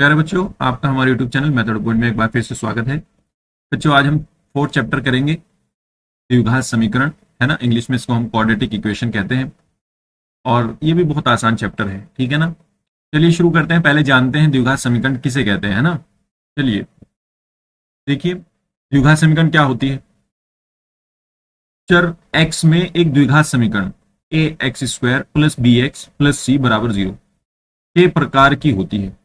प्यारे बच्चों, आपका हमारे YouTube चैनल मेथड पॉइंट में एक बार फिर से स्वागत है। बच्चों, आज हम फोर्थ चैप्टर करेंगे, द्विघात समीकरण, है ना। इंग्लिश में इसको हम क्वाड्रेटिक इक्वेशन कहते हैं और ये भी बहुत आसान चैप्टर है, ठीक है ना। चलिए शुरू करते हैं। पहले जानते हैं द्विघात समीकरण किसे कहते हैं, है ना। चलिए देखिए, द्विघात समीकरण क्या होती है। चर x में एक द्विघात समीकरण A x square plus B x plus सी बराबर 0 के प्रकार की होती है।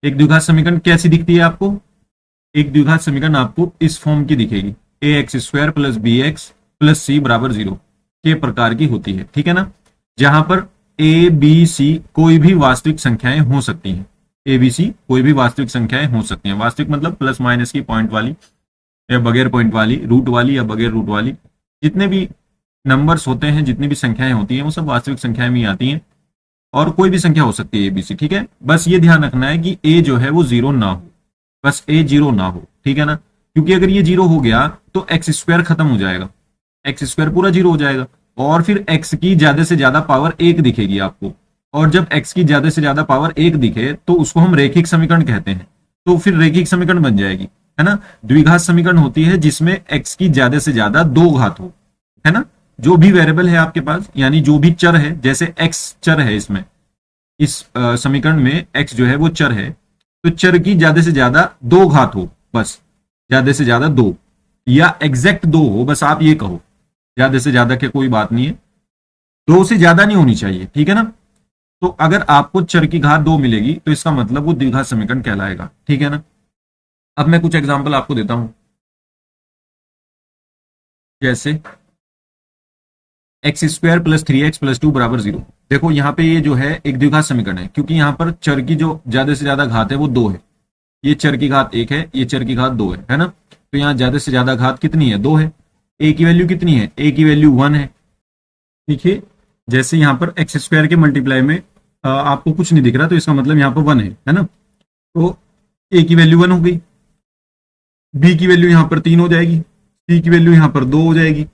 एक द्विघात समीकरण कैसी दिखती है आपको? एक द्विघात समीकरण आपको इस फॉर्म की दिखेगी, A x square plus B x plus सी बराबर 0 के प्रकार की होती है, ठीक है ना। जहां पर ए बी सी कोई भी वास्तविक संख्याएं हो सकती हैं। ए बी सी कोई भी वास्तविक संख्याएं हो सकती हैं। वास्तविक मतलब प्लस माइनस की, पॉइंट वाली या बगैर पॉइंट वाली, रूट वाली या बगैर रूट वाली। जितने भी नंबर्स होते हैं, जितनी भी संख्याएं होती हैं, वो सब वास्तविक संख्याएं में आती हैं और कोई भी संख्या हो सकती है ए बी सी, ठीक है। बस ये ध्यान रखना है कि ए जो है वो 0 ना हो, बस ए 0 ना हो, ठीक है ना। क्योंकि अगर ये 0 हो गया तो एक्स स्क्वायर खत्म हो जाएगा, एक्स स्क्वायर पूरा 0 हो जाएगा और फिर एक्स की ज्यादा से ज्यादा पावर 1 दिखेगी आपको। और जब एक्स की ज्यादा से ज्यादा पावर 1 दिखे तो उसको हम रैखिक समीकरण कहते हैं। तो फिर रैखिक समीकरण बन जाएगी, है ना। द्विघात समीकरण होती है जिसमें एक्स की ज्यादा से ज्यादा 2 घात हो, है ना। जो भी वेरिएबल है आपके पास, यानी जो भी चर है, जैसे एक्स चर है, इसमें इस समीकरण में एक्स जो है वो चर है, तो चर की ज्यादा से ज्यादा 2 घात हो, बस ज्यादा से ज्यादा 2 या एग्जैक्ट 2 हो, बस आप ये कहो। ज्यादा से ज्यादा की कोई बात नहीं है, 2 से ज्यादा नहीं होनी चाहिए, ठीक है ना। तो अगर आपको चर की घात 2 मिलेगी तो इसका मतलब वो द्विघात समीकरण कहलाएगा, ठीक है ना। अब मैं कुछ एग्जांपल आपको देता हूं। जैसे x square plus 3x plus 2 बराबर 0। देखो यहाँ पे ये जो है एक द्विघात समीकरण है, क्योंकि यहाँ पर चर की जो ज्यादा से ज्यादा घात है वो 2 है। ये चर की घात 1 है, ये चर की घात 2 है ना। तो यहाँ ज्यादा से ज्यादा घात कितनी है? 2 है। ए की वैल्यू कितनी है? ए की वैल्यू 1 है। देखिए, जैसे यहाँ पर एक्स स्क्वायर के मल्टीप्लाई में आपको कुछ नहीं दिख रहा, तो इसका मतलब यहाँ पर 1 है ना। तो ए की वैल्यू 1 हो गई, बी की वैल्यू यहाँ पर 3 हो जाएगी, सी की वैल्यू यहाँ पर 2 हो जाएगी।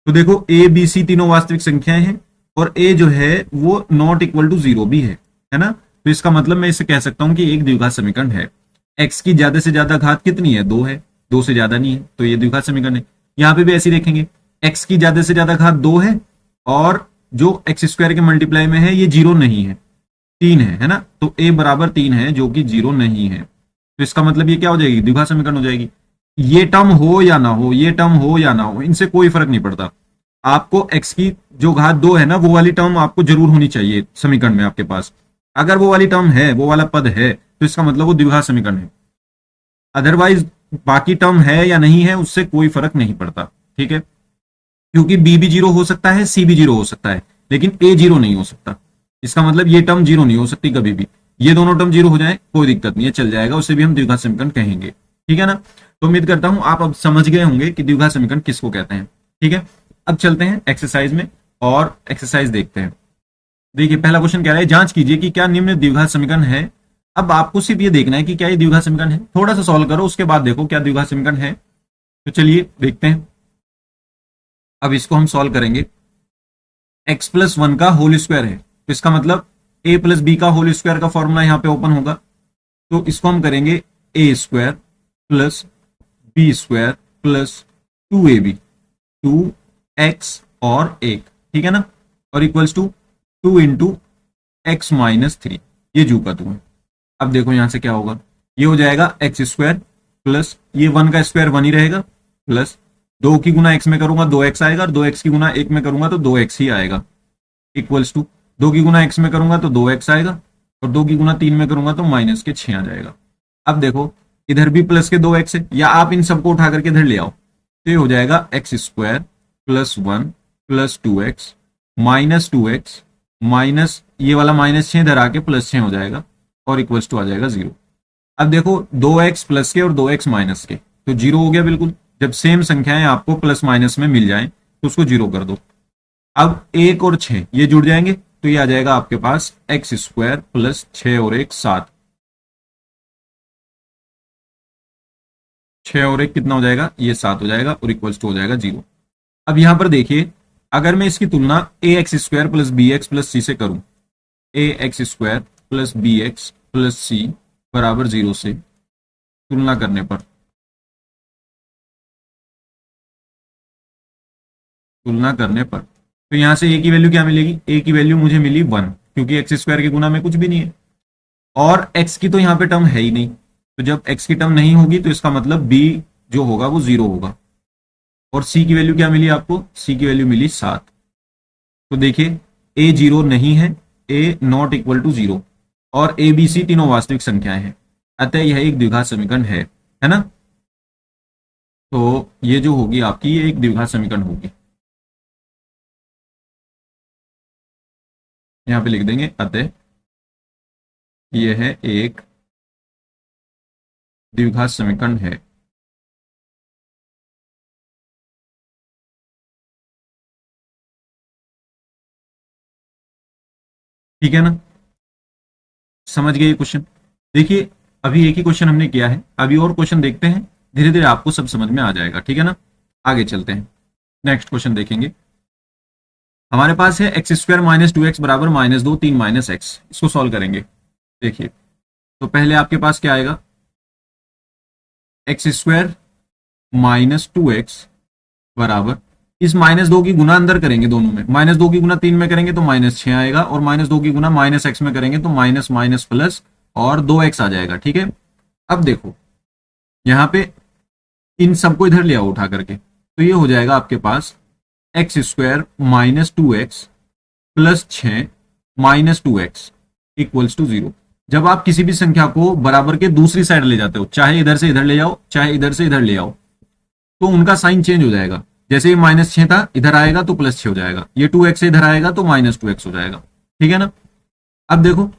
तो देखो, ए बी सी तीनों वास्तविक संख्याएं हैं और ए जो है वो नॉट इक्वल टू 0 भी है ना। तो इसका मतलब मैं इसे कह सकता हूं कि एक द्विघात समीकरण है। एक्स की ज्यादा से ज्यादा घात कितनी है? 2 है, 2 से ज्यादा नहीं है, तो ये द्विघात समीकरण है। यहाँ पे भी ऐसे ही देखेंगे, एक्स की ज्यादा से ज्यादा घात 2 है और जो एक्स स्क्वायर के मल्टीप्लाई में है ये 0 नहीं है, 3 है ना। तो ए बराबर 3 है जो कि 0 नहीं है। तो इसका मतलब ये क्या हो जाएगी? द्विघात समीकरण हो जाएगी। ये टर्म हो या ना हो, ये टर्म हो या ना हो, इनसे कोई फर्क नहीं पड़ता। आपको x की जो घात 2 है ना, वो वाली टर्म आपको जरूर होनी चाहिए समीकरण में आपके पास। अगर वो वाली टर्म है, वो वाला पद है, तो इसका मतलब वो द्विघात समीकरण है। अदरवाइज बाकी टर्म है या नहीं है उससे कोई फर्क नहीं पड़ता, ठीक है। क्योंकि b भी 0 हो सकता है, c भी 0 हो सकता है, लेकिन a 0 नहीं हो सकता। इसका मतलब ये टर्म 0 नहीं हो सकती कभी भी। ये दोनों टर्म 0 हो जाए कोई दिक्कत नहीं है, चल जाएगा, उसे भी हम द्विघात समीकरण कहेंगे, ठीक है ना। तो उम्मीद करता हूं आप अब समझ गए होंगे कि द्विघात समीकरण किसको कहते हैं, ठीक है। अब चलते हैं एक्सरसाइज में और एक्सरसाइज देखते हैं। देखिए, पहला क्वेश्चन कह रहा है, जांच कीजिए कि क्या निम्न द्विघात समीकरण है। अब आपको सिर्फ ये देखना है कि क्या ये द्विघात समीकरण है। थोड़ा सा सॉल्व करो, उसके बाद देखो क्या द्विघात समीकरण है। तो चलिए देखते हैं। अब इसको हम सॉल्व करेंगे। एक्स प्लस 1 का होल स्क्वायर है, तो इसका मतलब ए प्लस बी का होल स्क्वायर का फॉर्मूला यहाँ पे ओपन होगा। तो इसको हम करेंगे A square plus B square plus 2ab, 2x और 1, ठीक है ना, और equals to 2 into X minus 3। ये जू का 2 है। अब देखो यहां से क्या होगा, ये हो जाएगा एक्स स्क्वायर प्लस ये 1 का स्क्वायर 1 ही रहेगा, प्लस 2 की गुना x में करूंगा 2x आएगा, और 2x की गुना 1 में करूंगा तो 2x ही आएगा, इक्वल्स टू 2 की गुना x में करूंगा तो 2x आएगा, और 2 की गुना 3 में करूंगा तो माइनस के 6 आ जाएगा। अब देखो, इधर भी प्लस के 2x है, या आप इन सबको उठा करके इधर ले आओ, तो ये हो जाएगा x square plus 1 plus 2x minus 2x minus ये वाला माइनस 6 इधर आके प्लस 6 हो जाएगा, और इक्वल्स टू आ जाएगा 0। अब देखो, 2x प्लस के और 2x माइनस के, तो 0 हो गया बिल्कुल। जब सेम संख्याएं आपको प्लस माइनस में मिल जाएं तो उसको 0 कर दो। अब 1 और 6 ये जुड़ जाएंगे, तो ये आ जाएगा आपके पास एक्स स्क्वायर प्लस 6 और 1 7। 6 और 1 कितना हो जाएगा? ये 7 हो जाएगा, और इक्वल्स टू हो जाएगा 0। अब यहां पर देखिए, अगर मैं इसकी तुलना A x square plus B x plus C से करूं, A x square plus B x plus सी बराबर 0 से तुलना करने पर, तो यहां से a की वैल्यू क्या मिलेगी, a की वैल्यू मुझे मिली 1, क्योंकि एक्स स्क्वायर के गुना में कुछ भी नहीं है और x की तो यहाँ पे टर्म है ही नहीं। तो जब x की टर्म नहीं होगी तो इसका मतलब b जो होगा वो 0 होगा। और c की वैल्यू क्या मिली आपको, c की वैल्यू मिली 7। तो देखिए a 0 नहीं है, a नॉट इक्वल टू 0, और a b c तीनों वास्तविक संख्याएं हैं, अतः यह एक द्विघात समीकरण है ना। तो ये जो होगी आपकी, ये एक द्विघात समीकरण होगी। यहां पे लिख देंगे अतः यह एक द्विघात समीकरण है। ठीक है ना, समझ गए क्वेश्चन। देखिए अभी एक ही क्वेश्चन हमने किया है, अभी और क्वेश्चन देखते हैं, धीरे धीरे आपको सब समझ में आ जाएगा। ठीक है ना, आगे चलते हैं, नेक्स्ट क्वेश्चन देखेंगे। हमारे पास है एक्स स्क्वायर माइनस 2x बराबर -2 3 माइनस एक्स। इसको सॉल्व करेंगे। देखिए तो पहले आपके पास क्या आएगा, एक्स स्क्वायर माइनस 2x बराबर, इस -2 की गुना अंदर करेंगे दोनों में, -2 की गुना 3 में करेंगे तो -6 आएगा, और -2 की गुना -x में करेंगे तो माइनस माइनस प्लस और 2x आ जाएगा। ठीक है, अब देखो यहां पे इन सबको इधर ले आओ उठा करके, तो ये हो जाएगा आपके पास X square minus 2x plus 6 minus 2x equals to 0। जब आप किसी भी संख्या को बराबर के दूसरी साइड ले जाते हो, चाहे इधर से इधर ले जाओ चाहे इधर से इधर ले आओ, तो उनका साइन चेंज हो जाएगा। जैसे ये -6 था, इधर आएगा तो +6 हो जाएगा, ये 2x इधर आएगा तो -2x हो जाएगा। ठीक है ना, अब देखो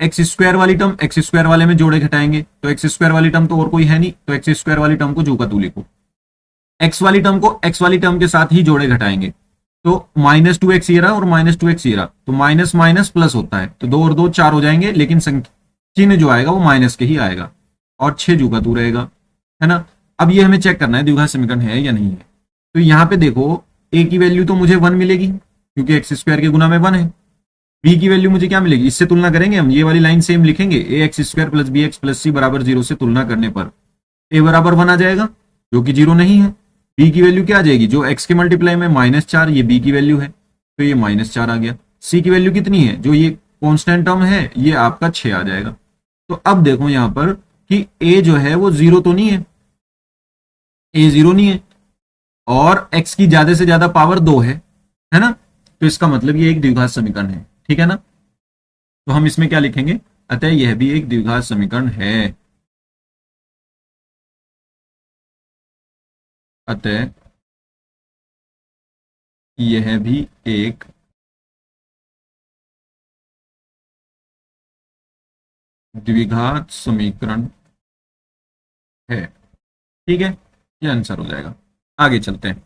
एक्स स्क्वायर वाली टर्म एक्स स्क्वायर वाले में जोड़े घटाएंगे, तो एक्स स्क्वायर वाली टर्म तो और कोई है नहीं, तो एक्स स्क्वायर वाली टर्म को जो का तू लिखो, एक्स वाली टर्म को एक्स वाली टर्म के साथ ही जोड़े घटाएंगे, तो -2x ये रहा और -2x ये रहा, तो माइनस माइनस प्लस होता है, तो 2 और 2 4 हो जाएंगे, लेकिन चिन्ह जो आएगा वो माइनस के ही आएगा, और 6 जो का तू रहेगा, है ना। अब ये हमें चेक करना है द्विघात समीकरण है या नहीं है। तो यहाँ पे देखो a की वैल्यू तो मुझे 1 मिलेगी, क्योंकि एक्स स्क्वायर के गुना में 1 है। b की वैल्यू मुझे क्या मिलेगी, इससे तुलना करेंगे हम, ये वाली लाइन सेम लिखेंगे, A x square plus B x plus सी बराबर 0 से तुलना करने पर a बराबर 1 आ जाएगा, जो कि 0 नहीं है। b की वैल्यू क्या आ जाएगी, जो x के मल्टीप्लाई में -4, ये b की वैल्यू है, तो ये -4 आ गया। c की वैल्यू कितनी है, जो ये कांस्टेंट टर्म है, ये आपका 6 आ जाएगा। तो अब देखो यहां पर कि a जो है वो 0 तो नहीं है, a 0 नहीं है, और x की ज्यादा से ज्यादा पावर 2 है ना, तो इसका मतलब ये एक द्विघात समीकरण है। ठीक है ना, तो हम इसमें क्या लिखेंगे, अतः यह भी एक द्विघात समीकरण है, अतः यह भी एक द्विघात समीकरण है। ठीक है, ये आंसर हो जाएगा। आगे चलते हैं,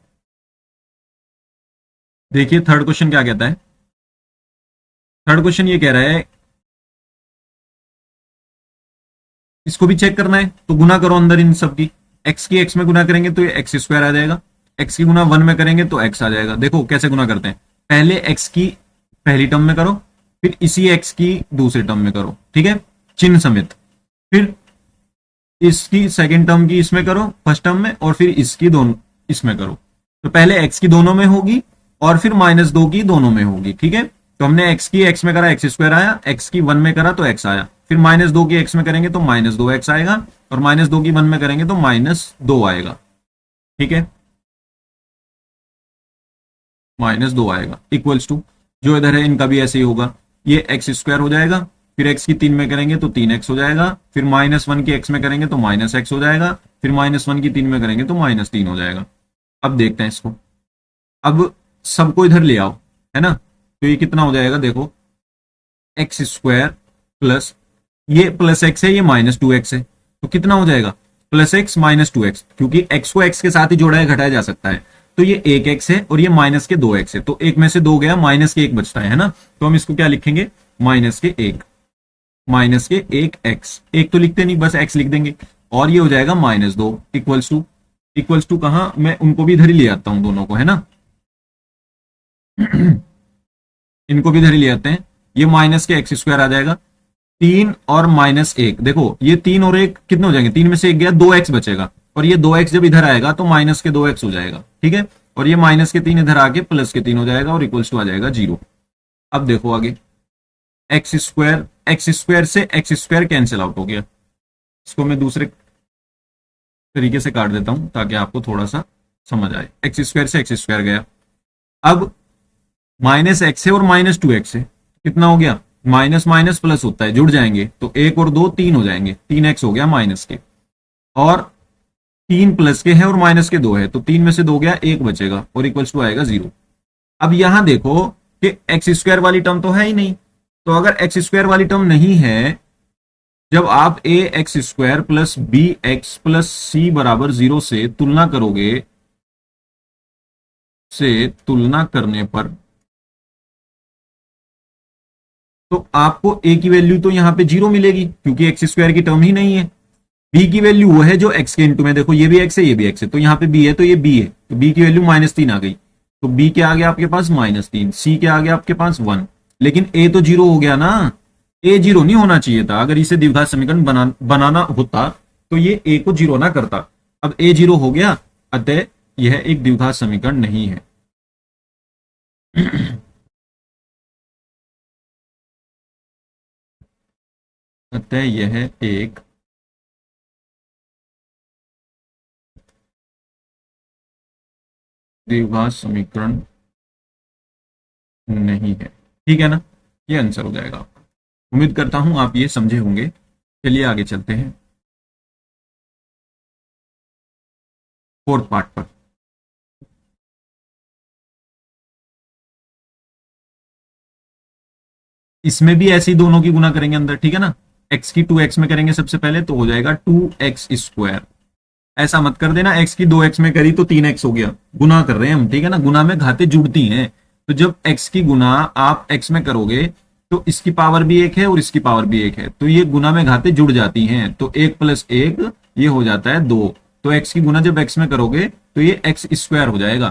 देखिए थर्ड क्वेश्चन क्या कहता है। थर्ड क्वेश्चन ये कह रहा है, इसको भी चेक करना है, तो गुना करो अंदर इन सब की, एक्स की एक्स में गुना करेंगे तो ये एक्स स्क्वायर आ जाएगा, एक्स की गुना 1 में करेंगे तो एक्स आ जाएगा। देखो कैसे गुना करते हैं, पहले एक्स की पहली टर्म में करो, फिर इसी एक्स की दूसरी टर्म में करो, ठीक है, चिन्ह समेत, फिर इसकी सेकंड टर्म की इसमें करो फर्स्ट टर्म में, और फिर इसकी दोनों इसमें करो। तो पहले एक्स की दोनों में होगी और फिर -2 की दोनों में होगी। ठीक है, तो हमने एक्स की एक्स में करा एक्स स्क्वायर आया, एक्स की 1 में करा तो एक्स आया, फिर -2 की एक्स में करेंगे तो -2x आएगा, और -2 की 1 में करेंगे तो -2 आएगा। ठीक है, -2 आएगा इक्वल्स टू, जो इधर है इनका भी ऐसे ही होगा, ये एक्स स्क्वायर हो जाएगा, फिर एक्स की 3 में करेंगे तो 3x हो जाएगा, फिर -1 की एक्स में करेंगे तो -x हो जाएगा, फिर -1 की 3 में करेंगे तो -3 हो जाएगा। अब देखते हैं इसको, अब सबको इधर ले आओ, है ना, तो ये कितना हो जाएगा, देखो एक्स स्क्वायर प्लस ये प्लस एक्स है, ये -2x है, तो कितना हो जाएगा +x -2x, क्योंकि x को x के साथ ही जोड़ा है घटाया जा सकता है, तो ये 1x है और ये माइनस के 2x है, तो एक में से 2 गया, माइनस के 1 बचता है ना, तो हम इसको क्या लिखेंगे, माइनस के 1 x, एक तो लिखते नहीं, बस x लिख देंगे, और ये हो जाएगा -2 इक्वल्स टू कहां, मैं उनको भी इधर ही ले आता हूं दोनों को, है ना इनको भी इधर ही ले आते हैं, ये माइनस के एक्स स्क्वायर आ जाएगा, 3 और -1, देखो ये 3 और 1 कितने हो जाएंगे, 3 में से 1 गया, 2x बचेगा, और ये 2x जब इधर आएगा तो माइनस के 2x हो जाएगा, ठीक है, और ये माइनस के 3 इधर आके प्लस के 3 हो जाएगा और इक्वल्स टू आ जाएगा 0। अब देखो आगे, x स्क्वायर से x स्क्वायर कैंसिल आउट हो गया, इसको मैं दूसरे तरीके से काट देता हूं ताकि आपको थोड़ा सा समझ आए। एक्स स्क्वायर से एक्स स्क्वायर गया, अब -x है और -2x है, कितना हो गया, माइनस माइनस प्लस होता है, जुड़ जाएंगे तो 1 और 2 3 हो जाएंगे, 3x हो गया माइनस के, और 3 प्लस के है और माइनस के 2 है, तो 3 में से 2 गया, 1 बचेगा और इक्वल्स टू आएगा 0। अब यहां देखो कि एक्स स्क्वायर वाली टर्म तो है ही नहीं, तो अगर एक्स स्क्वायर वाली टर्म नहीं है, जब आप a x square plus B x plus सी बराबर 0 से तुलना करोगे, से तुलना करने पर तो आपको a की वैल्यू तो यहां पे 0 मिलेगी क्योंकि एक्स स्क्वायर की टर्म ही नहीं है। b की वैल्यू वो है जो x के इंटू में, देखो ये भी x है ये भी x है, तो यहाँ पे b है तो ये b है, तो b की वैल्यू -3 आ गई, तो b के आगे आपके पास -3, c के आगे आपके पास 1, लेकिन a तो 0 हो गया ना, a 0 नहीं होना चाहिए था, अगर इसे द्विघात समीकरण बनाना होता तो ये a को 0 ना करता। अब a 0 हो गया, अतः यह एक द्विघात समीकरण नहीं है। अतः यह एक द्विघात समीकरण नहीं है, ठीक है ना, ये आंसर हो जाएगा आपका। उम्मीद करता हूं आप ये समझे होंगे। चलिए आगे चलते हैं फोर्थ पार्ट पर। इसमें भी ऐसे ही दोनों की गुना करेंगे अंदर, ठीक है ना, x की 2x में करेंगे सबसे पहले तो हो जाएगा 2x स्क्वायर, ऐसा मत कर देना x की 2x में करी तो 3x हो गया, गुना कर रहे हैं हम, ठीक है ना, गुना में घाते जुड़ती हैं, तो जब x की गुना आप x में करोगे तो इसकी पावर भी 1 है और इसकी पावर भी 1 है, तो ये गुना में घाते जुड़ जाती हैं, तो 1 + 1 ये हो जाता है 2, तो x की गुना जब x में करोगे तो ये x स्क्वायर हो जाएगा,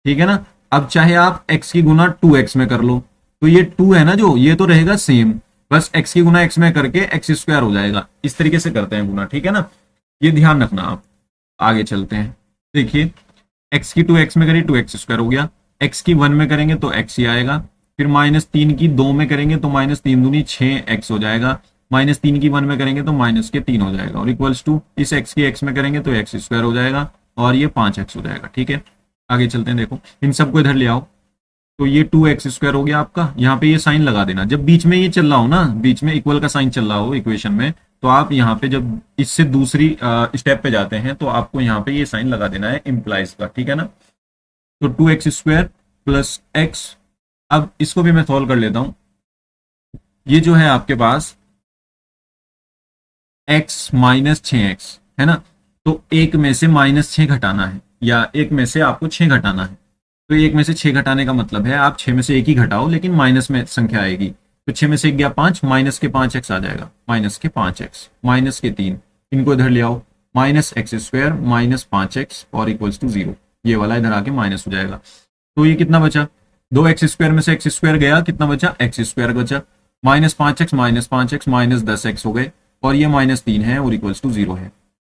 ठीक है ना। अब चाहे आप x की गुना 2x में कर लो तो ये 2 है ना जो, ये तो रहेगा सेम, बस x की गुना x में करके x स्क्वायर हो जाएगा, इस तरीके से करते हैं गुना, ठीक है ना, ये ध्यान रखना आप। आगे चलते हैं, देखिए x की 2x में करी 2x स्क्वायर हो गया, x की 1 में करेंगे तो x ही आएगा, फिर -3 की 2 में करेंगे तो -3 दूनी 6x हो जाएगा, -3 की 1 में करेंगे तो -3 हो जाएगा, और इक्वल्स टू इस x की x में करेंगे तो x स्क्वायर हो जाएगा और ये 5x हो जाएगा, ठीक है। आगे चलते हैं, देखो इन सबको इधर ले आओ, तो ये 2x स्क्वायर हो गया आपका, यहाँ पे ये साइन लगा देना, जब बीच में ये चल रहा हो ना, बीच में इक्वल का साइन चल रहा हो इक्वेशन में, तो आप यहाँ पे जब इससे दूसरी स्टेप पे जाते हैं तो आपको यहाँ पे ये साइन लगा देना है इम्प्लाइज का, ठीक है ना। तो 2x स्क्वायर प्लस x, अब इसको भी मैं सॉल्व कर लेता हूं, ये जो है आपके पास x - 6x है ना, तो एक में से -6 घटाना है या एक में से आपको 6 घटाना है, तो एक में से 6 घटाने का मतलब है आप 6 में से एक ही घटाओ लेकिन माइनस में संख्या आएगी, तो 6 में से 1 गया 5, माइनस के 5x आ जाएगा, माइनस के 5x माइनस के 3, इनको इधर ले आओ, -x स्क्वायर -5x और इक्वल्स टू 0, ये वाला इधर आके माइनस हो जाएगा, तो ये कितना बचा, 2x स्क्वायर में से x स्क्वायर गया, कितना बचा, x स्क्वायर बचा, -5x -10x हो गए, और ये -3 है और इक्वल्स टू 0 है।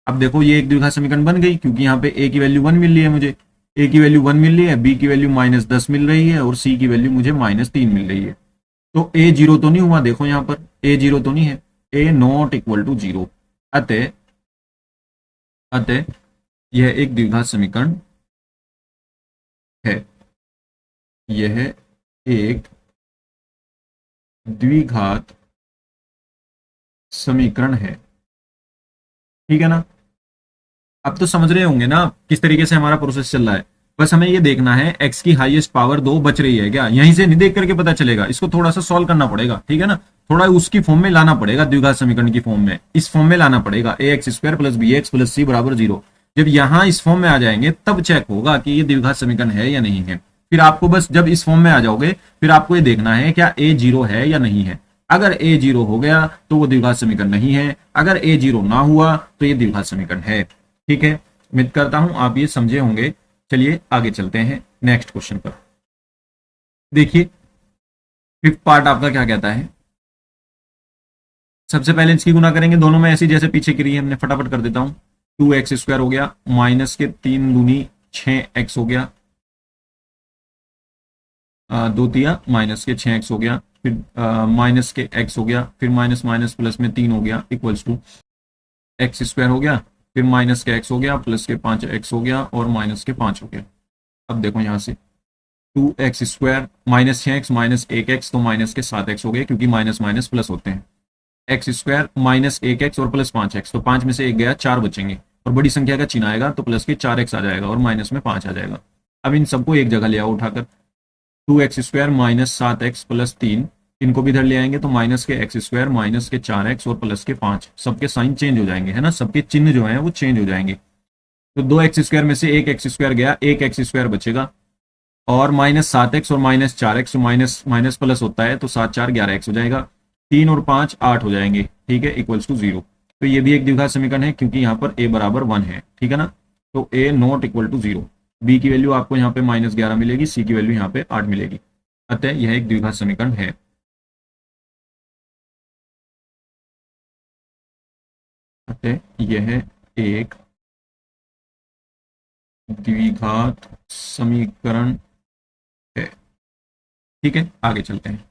अब देखो ये एक द्विघात समीकरण बन गई क्योंकि यहाँ पे a की वैल्यू 1 मिल रही है मुझे, a की वैल्यू 1 मिल रही है, b की वैल्यू -10 मिल रही है और c की वैल्यू मुझे -3 मिल रही है, तो a 0 तो नहीं हुआ, देखो यहाँ पर a 0 तो नहीं है, a नॉट इक्वल टू 0, अतः यह एक द्विघात समीकरण है, यह एक द्विघात समीकरण है, ठीक है ना। अब तो समझ रहे होंगे ना किस तरीके से हमारा प्रोसेस चल रहा है, बस हमें ये देखना है x की हाईएस्ट पावर 2 बच रही है क्या, यहीं से नहीं देख करके पता चलेगा, इसको थोड़ा सा सॉल्व करना पड़ेगा, ठीक है ना, थोड़ा उसकी फॉर्म में लाना पड़ेगा, द्विघात समीकरण की फॉर्म में, इस फॉर्म में लाना पड़ेगा, ax square plus bx plus c बराबर 0, जब यहां इस फॉर्म में आ जाएंगे तब चेक होगा कि ये द्विघात समीकरण है या नहीं है, फिर आपको बस जब इस फॉर्म में आ जाओगे फिर आपको ये देखना है क्या a 0 है या नहीं है, अगर a 0 हो गया तो वो द्विघात समीकरण नहीं है, अगर a 0 ना हुआ तो ये द्विघात समीकरण है, ठीक है। उम्मीद करता हूं आप ये समझे होंगे। चलिए आगे चलते हैं नेक्स्ट क्वेश्चन पर। देखिए फिफ्थ पार्ट आपका क्या कहता है, सबसे पहले इसकी गुना करेंगे, दोनों में ऐसी जैसे पीछे की रही है, हमने फटाफट कर देता हूँ। 2x² हो गया, माइनस के 3 दूनी 6x हो गया, 2 तिया माइनस के 6x हो गया, फिर माइनस के x हो गया, फिर माइनस माइनस प्लस में 3 हो गया, इक्वल्स टू x² हो गया, फिर माइनस के x हो गया, प्लस के 5x हो गया, और माइनस के 5 हो गया। अब देखो यहाँ से 2x² minus 6x minus 1x, तो माइनस के 7x हो गए, क्योंकि माइनस माइनस प्लस होते हैं। x² माइनस 1x और प्लस 5x, तो 5 में से 1 गया, 4 बचेंगे, और बड़ी संख्या का चिन्ह आएगा तो प्लस के 4x आ जाएगा और माइनस में 5 आ जाएगा। अब इन सबको एक जगह ले आओ उठाकर, 2x² माइनस 7x प्लस 3, इनको भी इधर ले आएंगे तो माइनस के x² माइनस के 4x और प्लस के 5, सबके साइन चेंज हो जाएंगे, है ना, सबके चिन्ह जो है वो चेंज हो जाएंगे। तो 2x² में से 1x² गया, 1x² बचेगा, और माइनस 7x और minus 4x, minus minus plus होता है तो 7 4 11x हो जाएगा, 3 और 5 8 हो जाएंगे, ठीक है, इक्वल्स टू 0। तो ये भी एक द्विघात समीकरण है, क्योंकि यहाँ पर a बराबर 1 है, ठीक है ना, तो a not equal to 0। b की वैल्यू आपको यहाँ पे -11 मिलेगी, c की वैल्यू यहाँ पे 8 मिलेगी, अतः यह एक द्विघात समीकरण है। अतः यह एक द्विघात समीकरण है, ठीक है। आगे चलते हैं,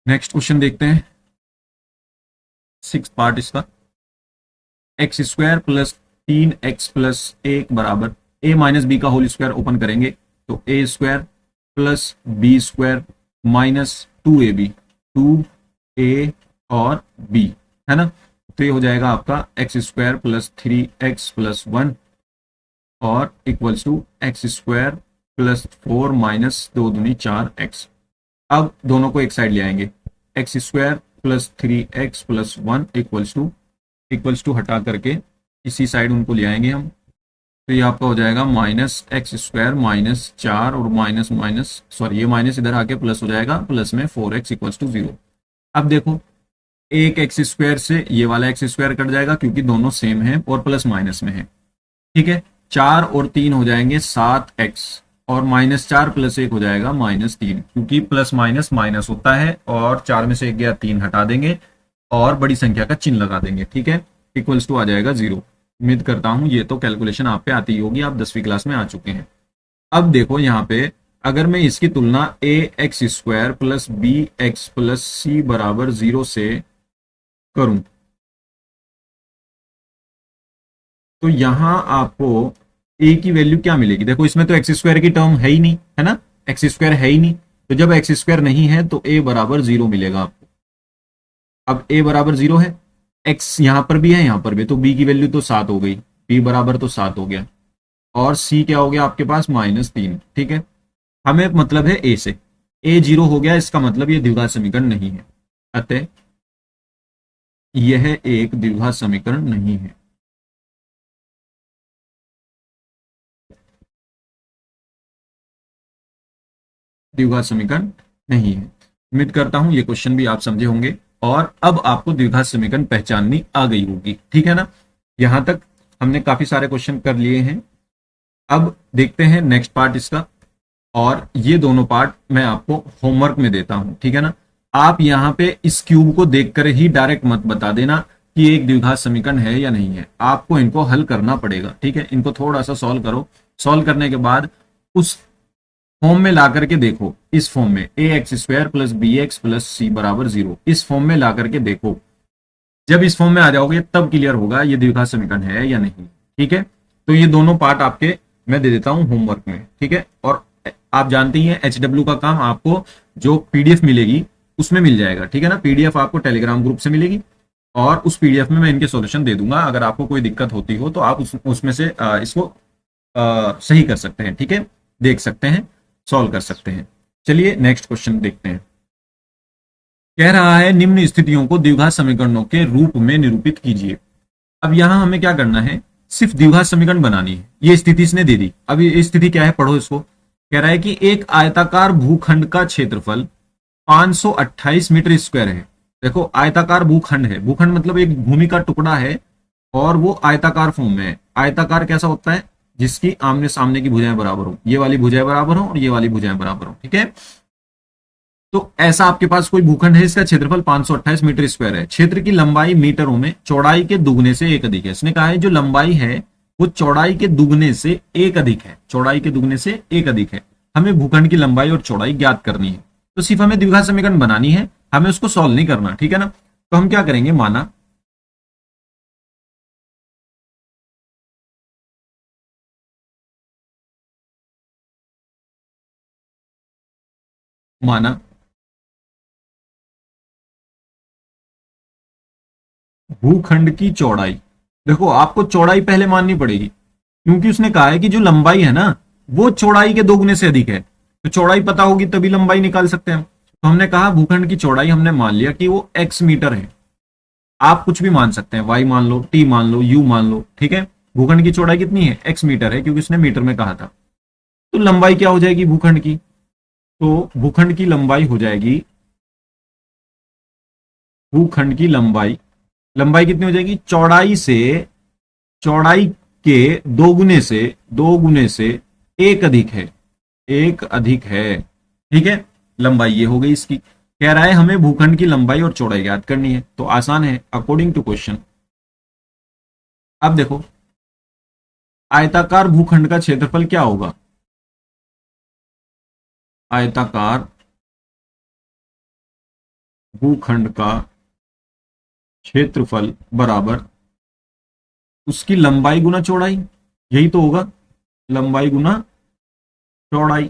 नेक्स्ट क्वेश्चन देखते हैं, 6th पार्ट इसका। x² प्लस 3x प्लस 1 बराबर a माइनस बी का होल स्क्वायर ओपन करेंगे तो a² plus b² minus 2ab, 2a और b, है ना, तो ये हो जाएगा आपका x² प्लस 3x प्लस 1 और equals to x² plus 4 minus 2 दूनी 4x। अब दोनों को एक साइड ले आएंगे, x² plus 3x plus 1 equals to हटा करके इसी साइड उनको ले आएंगे हम, तो ये आपका हो जाएगा माइनस x² माइनस 4 और माइनस माइनस सॉरी ये माइनस इधर आके प्लस हो जाएगा, प्लस में 4x इक्वल्स टू 0। अब देखो एक x² से ये वाला x² कट जाएगा, क्योंकि दोनों सेम है और प्लस माइनस में है, ठीक है। 4 और 3 हो जाएंगे 7x, और -4 प्लस 1 हो जाएगा -3, क्योंकि प्लस माइनस माइनस होता है, और 4 में से 1 गया 3 हटा देंगे और बड़ी संख्या का चिन्ह लगा देंगे, ठीक है, इक्वल्स टू आ जाएगा 0। उम्मीद करता हूं ये तो कैलकुलेशन आप पे आती ही होगी, आप 10वीं क्लास में आ चुके हैं। अब देखो यहाँ पे अगर मैं इसकी तुलना ax² plus bx plus c बराबर 0 से करूं तो यहां आपको a की वैल्यू क्या मिलेगी। देखो इसमें तो x² की टर्म है ही नहीं, है ना, x² है ही नहीं, तो जब x² नहीं है तो a बराबर 0 मिलेगा आपको। अब a बराबर 0 है, x यहां पर भी है यहां पर भी, तो b की वैल्यू तो 7 हो गई, b बराबर तो 7 हो गया, और c क्या हो गया आपके पास -3, ठीक है। हमें मतलब है a से, a 0 हो गया, इसका मतलब ये द्विघात समीकरण नहीं है, अतः यह एक द्विघात समीकरण नहीं है। द्विघात समीकरण नहीं है। उम्मीद करता हूं ये क्वेश्चन भी आप समझे होंगे और अब आपको द्विघात समीकरण पहचाननी आ गई होगी, ठीक है ना। यहां तक हमने काफी सारे क्वेश्चन कर लिए हैं, अब देखते हैं नेक्स्ट पार्ट इसका, और ये दोनों पार्ट मैं आपको होमवर्क में देता हूं, ठीक है ना। आप यहां पे इस क्यूब को देखकर ही डायरेक्ट मत बता देना कि एक द्विघात समीकरण है या नहीं है, आपको इनको हल करना पड़ेगा, ठीक है। इनको थोड़ा सा सॉल्व करो, सॉल्व करने के बाद उस फॉर्म में ला करके देखो, इस फॉर्म में ax² plus bx plus c बराबर 0, इस फॉर्म में ला करके देखो। जब इस फॉर्म में आ जाओगे तब क्लियर होगा ये द्विघात समीकरण है या नहीं, ठीक है। तो ये दोनों पार्ट आपके मैं दे देता हूं होमवर्क में, ठीक है। और आप जानते ही हैं HW का काम आपको जो PDF मिलेगी उसमें मिल जाएगा, ठीक है ना। PDF आपको टेलीग्राम ग्रुप से मिलेगी और उस PDF में मैं इनके सॉल्यूशन दे दूंगा। अगर आपको कोई दिक्कत होती हो तो आप उसमें से इसको सही कर सकते हैं, ठीक है, देख सकते हैं, सॉल्व कर सकते हैं। चलिए नेक्स्ट क्वेश्चन देखते हैं। कह रहा है निम्न स्थितियों को द्विघात समीकरणों के रूप में निरूपित कीजिए। अब यहां हमें क्या करना है, सिर्फ द्विघात समीकरण बनानी है। ये स्थिति इसने दे दी, अब ये स्थिति क्या है पढ़ो इसको। कह रहा है कि एक आयताकार भूखंड का क्षेत्रफल 528 मीटर स्क्वायर है। देखो आयताकार भूखंड है, भूखंड मतलब एक भूमि का टुकड़ा है और वो आयताकार फॉर्म में है। आयताकार कैसा होता है, जिसकी आमने सामने की भुजाएं बराबर हो, ये वाली भुजाएं बराबर हो और ये वाली भुजाएं बराबर हो, ठीक है। तो ऐसा आपके पास कोई भूखंड है, इसका क्षेत्रफल 528 मीटर स्क्वायर है, क्षेत्र की लंबाई मीटरों में चौड़ाई के दुगने से एक अधिक है। इसने कहा है जो लंबाई है वो चौड़ाई के दुगने से एक अधिक है, चौड़ाई के दुगने से एक अधिक है। हमें भूखंड की लंबाई और चौड़ाई ज्ञात करनी है। तो सिर्फ हमें द्विघात समीकरण बनानी है, हमें उसको सॉल्व नहीं करना, ठीक है ना। तो हम क्या करेंगे, माना माना भूखंड की चौड़ाई, देखो आपको चौड़ाई पहले माननी पड़ेगी, क्योंकि उसने कहा है कि जो लंबाई है ना वो चौड़ाई के दोगुने से अधिक है। तो चौड़ाई पता होगी तभी लंबाई निकाल सकते हैं। तो हमने कहा भूखंड की चौड़ाई, हमने मान लिया कि वो x मीटर है। आप कुछ भी मान सकते हैं, y मान लो, t मान लो, u मान लो, ठीक है। भूखंड की चौड़ाई कितनी है, x मीटर है, क्योंकि उसने मीटर में कहा था। तो लंबाई क्या हो जाएगी भूखंड की, तो भूखंड की लंबाई हो जाएगी, भूखंड की लंबाई, लंबाई कितनी हो जाएगी, चौड़ाई से, चौड़ाई के दो गुने से एक अधिक है, एक अधिक है, ठीक है। लंबाई ये हो गई इसकी। कह रहा है हमें भूखंड की लंबाई और चौड़ाई ज्ञात करनी है, तो आसान है, अकॉर्डिंग टू क्वेश्चन। अब देखो आयताकार भूखंड का क्षेत्रफल क्या होगा, आयताकार भूखंड का क्षेत्रफल बराबर उसकी लंबाई गुना चौड़ाई, यही तो होगा, लंबाई गुना चौड़ाई।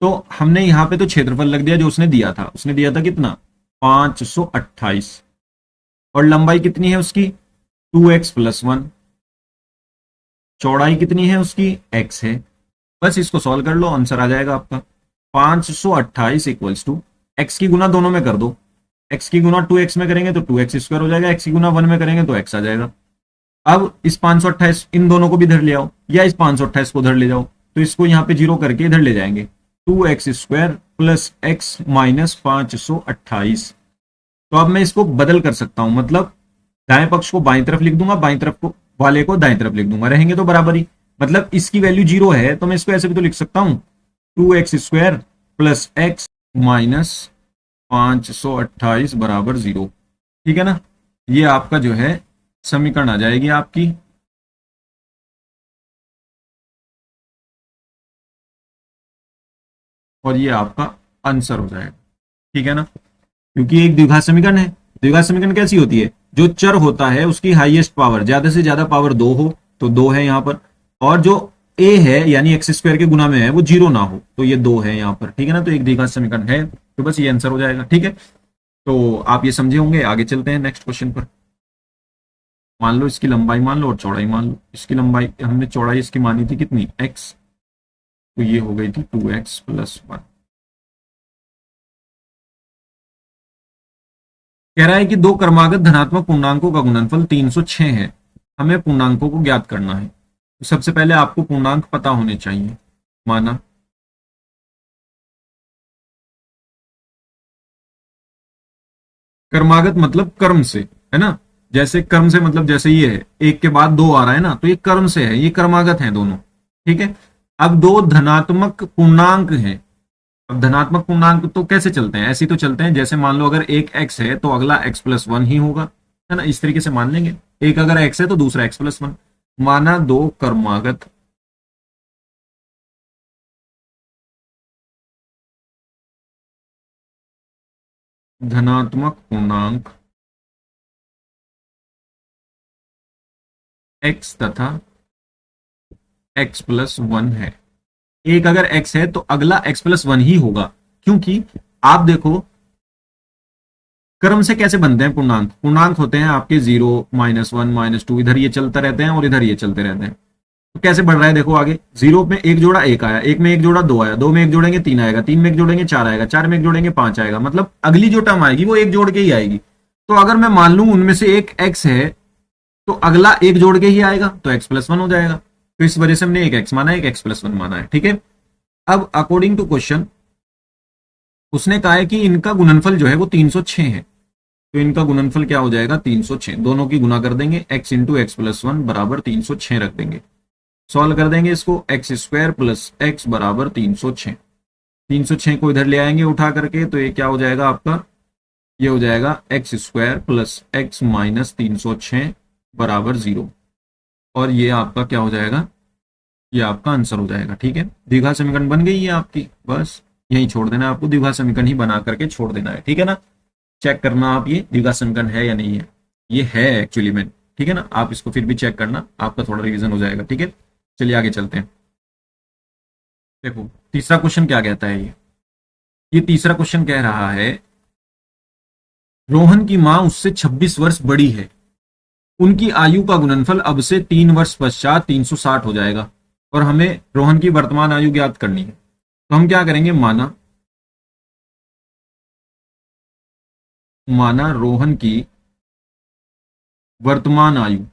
तो हमने यहां पे तो क्षेत्रफल लग दिया जो उसने दिया था, उसने दिया था कितना 528, और लंबाई कितनी है उसकी 2x+1, चौड़ाई कितनी है उसकी x है। बस इसको सॉल्व कर लो, आंसर आ जाएगा आपका 528 इक्वल्स टू एक्स की गुना दोनों में कर दो, x की गुना 2x में करेंगे तो 2x स्क्वायर हो जाएगा, x की गुना 1 में करेंगे तो x आ जाएगा। अब इस 528 इन दोनों को भी इधर ले आओ, या इस 528 को उधर ले जाओ, तो इसको यहां पे जीरो करके इधर ले जाएंगे, 2x square plus x minus 528। तो अब मैं इसको बदल कर सकता हूं, मतलब दाएं पक्ष को बाईं तरफ लिख दूंगा, बाईं तरफ को वाले को दाएं तरफ लिख दूंगा, रहेंगे तो बराबर ही। मतलब इसकी वैल्यू जीरो है तो मैं इसको ऐसे भी तो लिख सकता हूं 2x square plus x minus 528 बराबर जीरो, ठीक है ना। ये आपका जो है समीकरण आ जाएगी आपकी। और ये आपका आंसर हो जाएगा, ठीक है ना, क्योंकि एक द्विघात समीकरण है। द्विघात समीकरण कैसी होती है, जो चर होता है उसकी हाईएस्ट पावर, ज्यादा से ज्यादा पावर दो हो तो दो है यहां पर, और जो a है यानी एक्स स्क्वायर के गुना में है वो जीरो ना हो तो ये दो है यहां पर, ठीक है ना। तो एक द्विघात समीकरण है, तो बस ये आंसर हो जाएगा, ठीक है। तो आप ये समझे होंगे, आगे चलते हैं नेक्स्ट क्वेश्चन पर। मान लो इसकी लंबाई मान लो और चौड़ाई मान लो, इसकी लंबाई हमने चौड़ाई इसकी मानी थी कितनी x, तो ये हो गई थी 2x+1। कह रहा है कि दो क्रमागत धनात्मक पूर्णांकों का गुणनफल 306 है, हमें पूर्णांकों को ज्ञात करना है। तो सबसे पहले आपको पूर्णांक पता होने चाहिए। माना क्रमागत मतलब क्रम से, है ना, जैसे क्रम से मतलब जैसे ये है एक के बाद दो आ रहा है ना, तो ये क्रम से है, ये क्रमागत है दोनों, ठीक है। अब दो धनात्मक पूर्णांक हैं, अब धनात्मक पूर्णांक तो कैसे चलते हैं, ऐसे तो चलते हैं जैसे मान लो अगर एक x है तो अगला x+1 ही होगा, है ना, इस तरीके से मान लेंगे। एक अगर x है तो दूसरा x+1। माना दो क्रमागत धनात्मक पूर्णांक x तथा x+1 है। एक अगर x है तो अगला x+1 ही होगा, क्योंकि आप देखो क्रम से कैसे बनते हैं पूर्णांक, पूर्णांक होते हैं आपके 0 -1 -2, इधर ये चलते रहते हैं और इधर ये चलते रहते हैं। तो कैसे बढ़ रहा है देखो, आगे 0 में एक जोड़ा एक आया, एक में एक जोड़ा दो आया, दो में एक जोड़ेंगे तीन आएगा, तीन में एक जोड़ेंगे चार आएगा, चार में एक जोड़ेंगे पांच आएगा, मतलब अगली जो टर्म आएगी वो एक जोड़ के ही आएगी। तो अगर मैं मान लूं उनमें से एक x है तो अगला एक जोड़ के ही आएगा, तो x+1 हो जाएगा। तो इस वजह से हमने एक x माना है, एक x+1 माना है, ठीक है। अब अकॉर्डिंग टू क्वेश्चन उसने कहा है कि इनका गुणनफल जो है वो 306 है, तो इनका गुणनफल क्या हो जाएगा 306, दोनों की गुना कर देंगे, x इंटू x+1 बराबर 306 रख देंगे, सॉल्व कर देंगे इसको, x स्क्वायर प्लस x बराबर 306। 306 को इधर ले आएंगे उठा करके, तो ये क्या हो जाएगा आपका, ये हो जाएगा x square plus x minus 306 बराबर 0। और ये आपका क्या हो जाएगा, ये आपका आंसर हो जाएगा। ठीक है, द्विघात समीकरण बन गई है आपकी, बस यही छोड़ देना है आपको, द्विघात समीकरण ही बना करके छोड़ देना है। ठीक है ना, चेक करना आप ये द्विघात समीकरण है या नहीं है, ये है एक्चुअली में। ठीक है ना, आप इसको फिर भी चेक करना, आपका थोड़ा रिवीजन हो जाएगा। ठीक है, चलिए आगे चलते हैं। देखो तीसरा क्वेश्चन क्या कहता है, ये तीसरा क्वेश्चन कह रहा है रोहन की मां उससे 26 वर्ष बड़ी है, उनकी आयु का गुणनफल अब से 3 वर्ष पश्चात 360 हो जाएगा और हमें रोहन की वर्तमान आयु ज्ञात करनी है। तो हम क्या करेंगे, माना माना रोहन की वर्तमान आयु,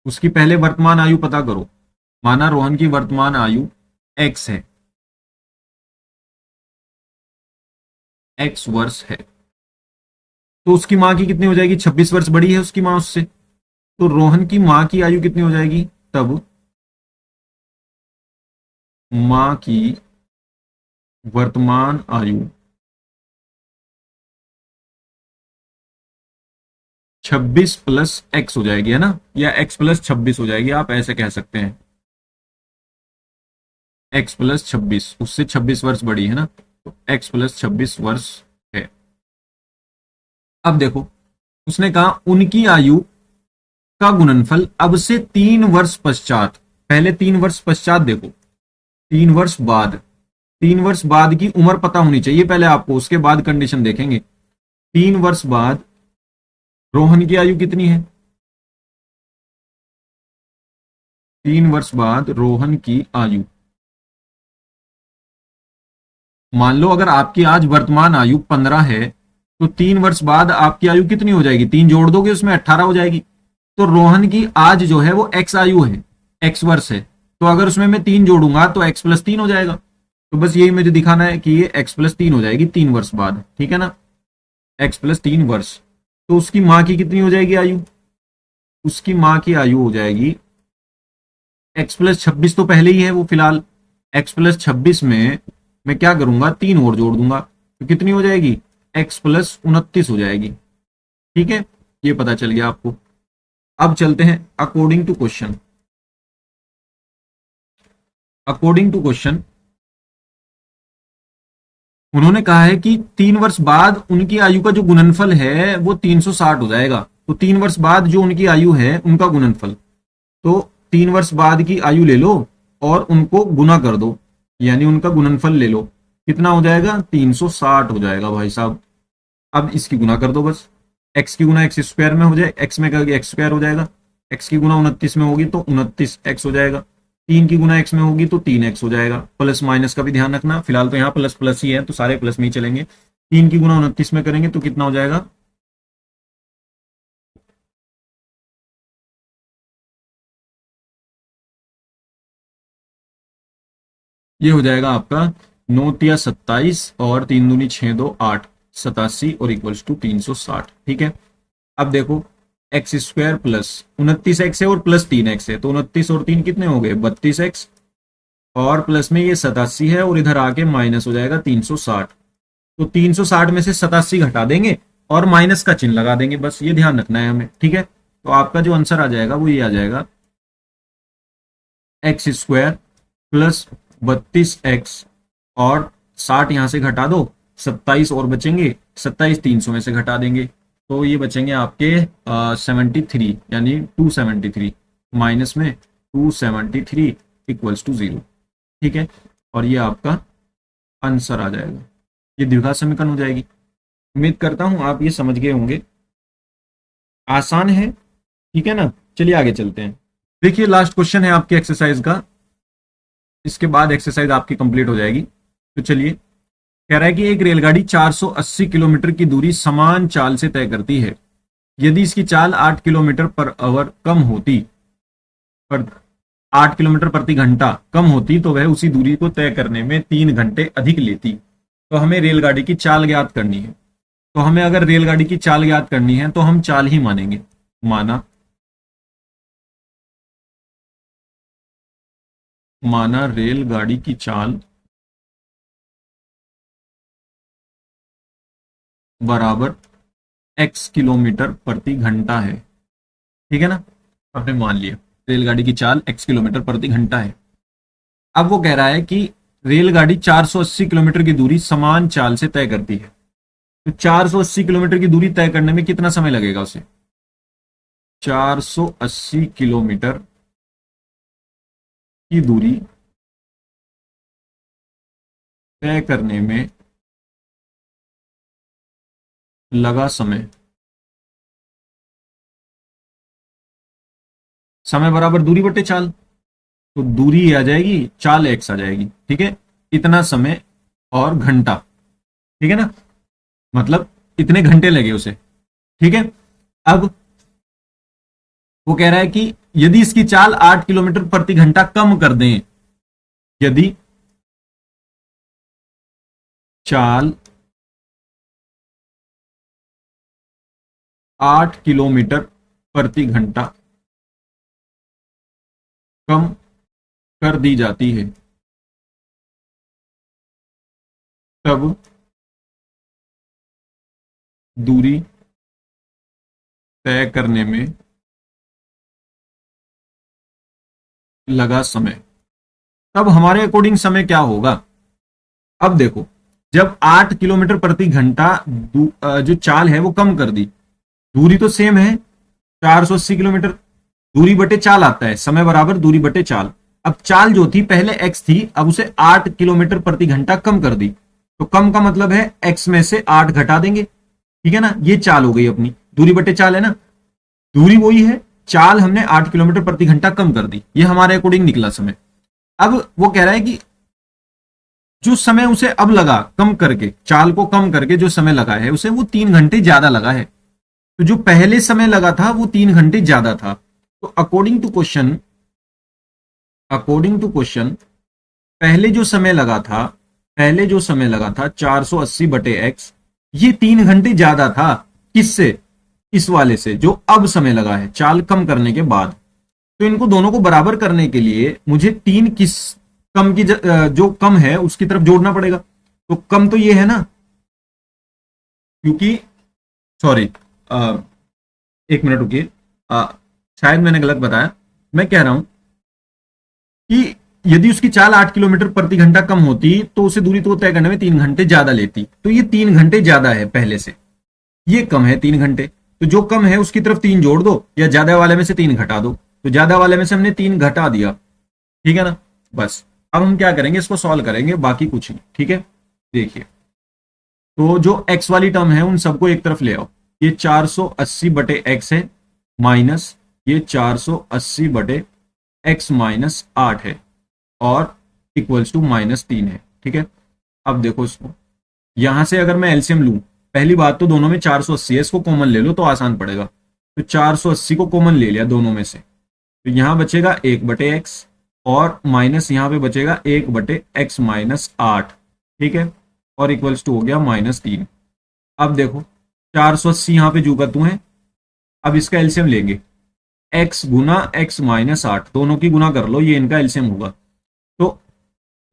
उसकी पहले वर्तमान आयु पता करो। माना रोहन की वर्तमान आयु x है, x वर्ष है, तो उसकी मां की कितनी हो जाएगी, 26 वर्ष बड़ी है उसकी मां उससे, तो रोहन की मां की आयु कितनी हो जाएगी, तब मां की वर्तमान आयु 26 प्लस x हो जाएगी, है ना, या x प्लस 26 हो जाएगी, आप ऐसे कह सकते हैं। x प्लस 26, उससे 26 वर्ष बड़ी है ना, तो x प्लस 26 वर्ष है। अब देखो उसने कहा उनकी आयु का गुणनफल अब से 3 वर्ष पश्चात, पहले 3 वर्ष पश्चात देखो, 3 वर्ष बाद, 3 वर्ष बाद की उम्र पता होनी चाहिए पहले आपको, उसके बाद कंडीशन देखेंगे। 3 वर्ष बाद रोहन की आयु कितनी है, 3 वर्ष बाद रोहन की आयु, मान लो अगर आपकी आज वर्तमान आयु 15 है, तो 3 वर्ष बाद आपकी आयु कितनी हो जाएगी, 3 जोड़ दोगे उसमें 18 हो जाएगी। तो रोहन की आज जो है वो x आयु है, x वर्ष है, तो अगर उसमें मैं 3 जोड़ूंगा तो x प्लस 3 हो जाएगा। तो बस यही मुझे दिखाना है कि ये x प्लस 3 हो जाएगी 3 वर्ष बाद। ठीक है ना, x प्लस 3 वर्ष, तो उसकी मां की कितनी हो जाएगी आयु, उसकी मां की आयु हो जाएगी x प्लस 26, तो पहले ही है वो फिलहाल, x प्लस 26 में मैं क्या करूंगा, 3 और जोड़ दूंगा, तो कितनी हो जाएगी, x प्लस 29 हो जाएगी। ठीक है, ये पता चल गया आपको। अब चलते हैं according to question. According to question उन्होंने कहा है कि 3 वर्ष बाद उनकी आयु का जो गुणनफल है वो 360 हो जाएगा। तो 3 वर्ष बाद जो उनकी आयु है उनका गुणनफल, तो 3 वर्ष बाद की आयु ले लो और उनको गुना कर दो, यानी उनका गुणनफल ले लो, कितना हो जाएगा, 360 हो जाएगा भाई साहब। अब इसकी गुना कर दो बस, x की गुना एक्स स्क्वायर में हो जाए, x में करके एक्स स्क्वायर हो जाएगा, x की गुना 29 में होगी तो 29x हो जाएगा, 3 की गुना x में होगी तो 3x हो जाएगा। प्लस माइनस का भी ध्यान रखना, फिलहाल तो यहाँ प्लस प्लस ही है तो सारे प्लस में ही चलेंगे। 3 की गुना 29 में करेंगे तो कितना हो जाएगा, ये हो जाएगा आपका 9 × 27 और 3 दूनी 6 2 8, 87 और इक्वल्स टू 360। ठीक है, अब देखो एक्स स्क्वायर प्लस 29x है और प्लस 3x है, तो 29 और 3 कितने हो गए, 32x, और प्लस में ये 87 है और इधर आके माइनस हो जाएगा 360। तो 360 में से 87 घटा देंगे और माइनस का चिन्ह लगा देंगे, बस ये ध्यान रखना है हमें। ठीक है, तो आपका जो आंसर आ जाएगा वो ये आ जाएगा, एक्स स्क्वायर प्लस 32x और 60 यहां से घटा दो, 27 और बचेंगे, 27 300 में से घटा देंगे तो ये बचेंगे आपके 73, यानी 273, माइनस में 273 इक्वल्स टू 0। ठीक है, और ये आपका आंसर आ जाएगा, ये द्विघात समीकरण हो जाएगी। उम्मीद करता हूं आप ये समझ गए होंगे, आसान है। ठीक है ना, चलिए आगे चलते हैं। देखिए लास्ट क्वेश्चन है आपके एक्सरसाइज का, इसके बाद एक्सरसाइज आपकी कंप्लीट हो जाएगी। तो चलिए, कह रहा है कि एक रेलगाड़ी 480 किलोमीटर की दूरी समान चाल से तय करती है, यदि इसकी चाल 8 किलोमीटर पर आवर कम होती, पर 8 किलोमीटर प्रति घंटा कम होती तो वह उसी दूरी को तय करने में 3 घंटे अधिक लेती। तो हमें रेलगाड़ी की चाल ज्ञात करनी है, तो हमें अगर रेलगाड़ी की चाल ज्ञात करनी है तो हम चाल ही मानेंगे। माना रेलगाड़ी की चाल बराबर x किलोमीटर प्रति घंटा है। ठीक है ना, आपने मान लिया रेलगाड़ी की चाल x किलोमीटर प्रति घंटा है। अब वो कह रहा है कि रेलगाड़ी 480 किलोमीटर की दूरी समान चाल से तय करती है, तो 480 किलोमीटर की दूरी तय करने में कितना समय लगेगा उसे? 480 किलोमीटर की दूरी तय करने में लगा समय, समय बराबर दूरी बटे चाल, तो दूरी आ जाएगी, चाल x आ जाएगी। ठीक है, इतना समय और घंटा। ठीक है ना, मतलब इतने घंटे लगे उसे। ठीक है, अब वो कह रहा है कि यदि इसकी चाल 8 किलोमीटर प्रति घंटा कम कर दें, यदि चाल 8 किलोमीटर प्रति घंटा कम कर दी जाती है, तब दूरी तय करने में लगा समय। तब हमारे अकॉर्डिंग समय क्या होगा? अब देखो, जब 8 किलोमीटर प्रति घंटा जो चाल है वो कम कर दी, दूरी तो सेम है 480 किलोमीटर, दूरी बटे चाल आता है, समय बराबर दूरी बटे चाल। अब चाल जो थी पहले x थी, अब उसे 8 किलोमीटर प्रति घंटा कम कर दी, तो कम का मतलब है x में से 8 घटा देंगे। ठीक है ना, ये चाल हो गई अपनी, दूरी बटे चाल है ना, दूरी वही है, चाल हमने 8 किलोमीटर प्रति घंटा कम कर दी, ये हमारे अकॉर्डिंग निकला समय। अब वो कह रहा है कि जो समय उसे अब लगा कम करके, चाल को कम करके जो समय लगा है उसे, वो 3 घंटे ज्यादा लगा है। तो जो पहले समय लगा था वो 3 घंटे ज्यादा था। तो अकॉर्डिंग टू क्वेश्चन पहले जो समय लगा था, 480 बटे x, ये 3 घंटे ज्यादा था। किससे? इस वाले से जो अब समय लगा है चाल कम करने के बाद। तो इनको दोनों को बराबर करने के लिए मुझे 3 किस कम की जो कम है उसकी तरफ जोड़ना पड़ेगा। तो कम तो ये है ना, क्योंकि सॉरी, एक मिनट रुकिए, शायद मैंने गलत बताया। मैं कह रहा हूं कि यदि उसकी चाल 8 किलोमीटर प्रति घंटा कम होती तो उसे दूरी तो तय करने में 3 घंटे ज्यादा लेती, तो ये 3 घंटे ज्यादा है पहले से, ये कम है 3 घंटे। तो जो कम है उसकी तरफ 3 जोड़ दो, या ज्यादा वाले में से 3 घटा दो। तो ज्यादा वाले में से हमने 3 घटा दिया। ठीक है ना, बस अब हम क्या करेंगे, इसको सॉल्व करेंगे, बाकी कुछ नहीं। ठीक है, देखिए, तो जो x वाली टर्म है उन सबको एक तरफ ले आओ। ये 480 बटे x है, माइनस ये 480 बटे x माइनस 8 है, और इक्वल्स टू -3 है। ठीक है, अब देखो इसको, यहां से अगर मैं एलसीएम लूं, पहली बात तो दोनों में 480 है, इसको कॉमन ले लो तो आसान पड़ेगा। तो 480 को कॉमन ले लिया दोनों में से, तो यहां बचेगा 1 बटे एक्स, और माइनस यहां पे बचेगा 1 बटे एक्स माइनस 8। ठीक है, और इक्वल्स टू हो गया -3। अब देखो 480 यहां पे जू का तू है, अब इसका एलसीएम लेंगे, x गुना x माइनस 8, दोनों की गुना कर लो, ये इनका एलसीएम होगा। तो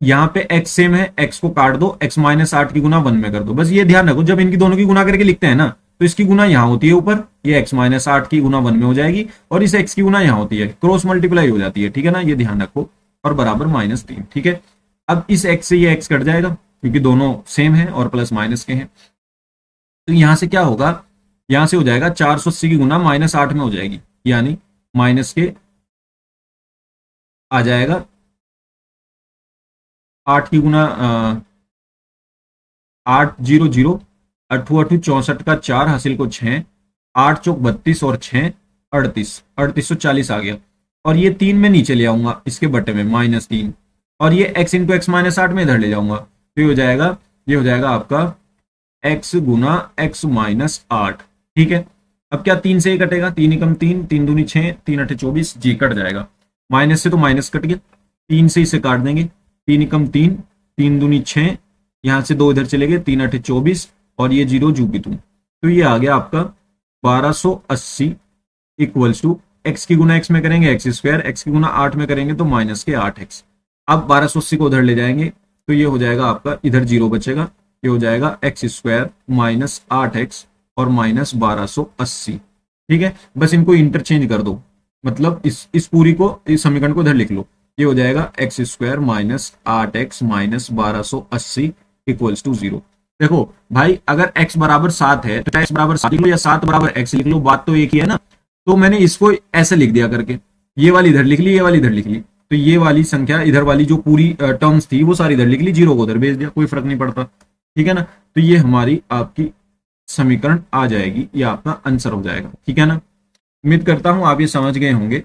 यहाँ पे x सेम है, x को काट दो, x माइनस 8 की गुना 1 में कर दो। बस ये ध्यान रखो, जब इनकी दोनों की गुना करके लिखते हैं ना, तो इसकी गुना यहाँ होती है ऊपर, ये x माइनस 8 की गुना 1 में हो जाएगी, और इस x की गुना यहाँ होती है, क्रॉस मल्टीप्लाई हो जाती है। ठीक है ना, ये ध्यान रखो, और बराबर -3। ठीक है, अब इस x से ये x कट जाएगा, क्योंकि दोनों सेम है और प्लस माइनस के हैं। तो यहां से क्या होगा, यहां से हो जाएगा 480 की गुना -8 में हो जाएगी, यानी माइनस के आ जाएगा 8 की गुना 8 0 0, 8 8 64 का 4, हासिल को 6, 8 चौक 32 और 6 38, 3840 आ गया। और ये 3 में नीचे ले आऊंगा इसके बटे में -3, और ये x इंटू एक्स माइनस 8 में इधर ले जाऊंगा, तो ये हो जाएगा आपका x गुना x माइनस 8। ठीक है, अब क्या 3 से ही कटेगा, 3 एकम 3, 3 दूनी 6, 3 अठे 24, जी कट जाएगा। माइनस से तो माइनस कट गया, 3 से इसे काट देंगे, 3 एकम 3, 3 दूनी 6, यहां से 2 इधर चले गए, 3 अठे 24, और ये 0 जू की तुम, तो ये आ गया आपका 1280 इक्वल्स टू x की गुना x में करेंगे एक्स स्क्वायर, x की गुना 8 में करेंगे तो -8x। अब 1280 को उधर ले जाएंगे, तो ये हो जाएगा आपका, इधर 0 बचेगा, ये हो जाएगा एक्स स्क्वायर माइनस 8x और माइनस 1280। ठीक है, बस इनको इंटरचेंज कर दो, मतलब इस पूरी को, इस समीकरण को इधर लिख लो। ये हो जाएगा x square minus 8x minus 1280 equals to 0। देखो भाई, अगर x बराबर 7 है तो x बराबर 7 लिख लो या 7 बराबर x लिख लो, बात तो एक ही है ना। तो मैंने इसको ऐसे लिख दिया करके, ये वाली इधर लिख ली, ये वाली इधर लिख ली, तो ये वाली संख्या इधर वाली जो पूरी टर्म्स थी वो सारी इधर लिख ली, 0 को उधर भेज दिया, कोई फर्क नहीं पड़ता। ठीक है ना, तो ये हमारी आपकी समीकरण आ जाएगी, ये आपका आंसर हो जाएगा। ठीक है ना, उम्मीद करता हूं आप ये समझ गए होंगे।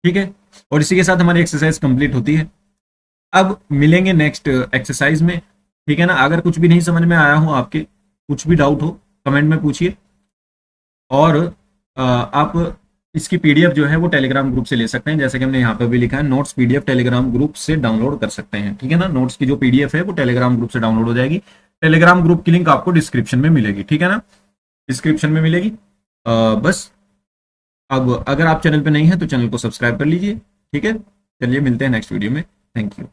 ठीक है, और इसी के साथ हमारी एक्सरसाइज कंप्लीट होती है। अब मिलेंगे नेक्स्ट एक्सरसाइज में। ठीक है ना, अगर कुछ भी नहीं समझ में आया हो, आपके कुछ भी डाउट हो, कमेंट में पूछिए। और आप इसकी पीडीएफ जो है वो टेलीग्राम ग्रुप से ले सकते हैं, जैसे कि हमने यहाँ पे भी लिखा है, नोट्स पीडीएफ टेलीग्राम ग्रुप से डाउनलोड कर सकते हैं। ठीक है ना, नोट्स की जो पीडीएफ है वो टेलीग्राम ग्रुप से डाउनलोड हो जाएगी। टेलीग्राम ग्रुप की लिंक आपको डिस्क्रिप्शन में मिलेगी। ठीक है ना, डिस्क्रिप्शन में मिलेगी। बस अब अगर आप चैनल पे नहीं है तो चैनल को सब्सक्राइब कर लीजिए। ठीक है, चलिए मिलते हैं नेक्स्ट वीडियो में। Thank you.